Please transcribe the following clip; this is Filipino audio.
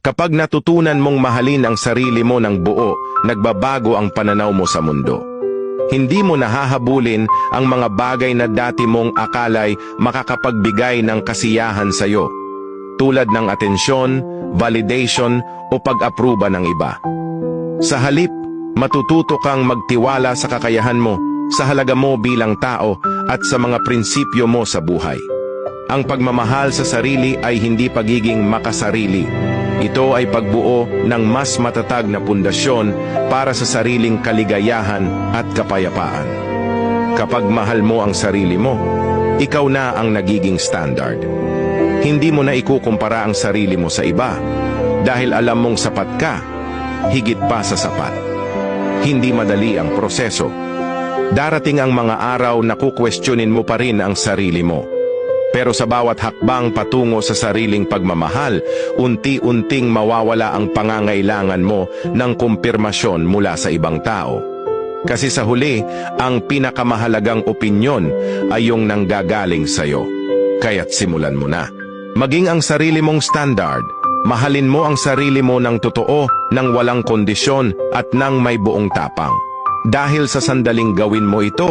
Kapag natutunan mong mahalin ang sarili mo ng buo, nagbabago ang pananaw mo sa mundo. Hindi mo nahahabulin ang mga bagay na dati mong akalay makakapagbigay ng kasiyahan sa iyo, tulad ng atensyon, validation o pag-aproba ng iba. Sa halip, matututo kang magtiwala sa kakayahan mo, sa halaga mo bilang tao at sa mga prinsipyo mo sa buhay. Ang pagmamahal sa sarili ay hindi pagiging makasarili. Ito ay pagbuo ng mas matatag na pundasyon para sa sariling kaligayahan at kapayapaan. Kapag mahal mo ang sarili mo, ikaw na ang nagiging standard. Hindi mo na ikukumpara ang sarili mo sa iba dahil alam mong sapat ka, higit pa sa sapat. Hindi madali ang proseso. Darating ang mga araw na kukwestiyonin mo pa rin ang sarili mo. Pero sa bawat hakbang patungo sa sariling pagmamahal, unti-unting mawawala ang pangangailangan mo ng kumpirmasyon mula sa ibang tao. Kasi sa huli, ang pinakamahalagang opinyon ay yung nanggagaling sa'yo. Kaya't simulan mo na. Maging ang sarili mong standard. Mahalin mo ang sarili mo ng totoo, ng walang kondisyon at ng may buong tapang. Dahil sa sandaling gawin mo ito,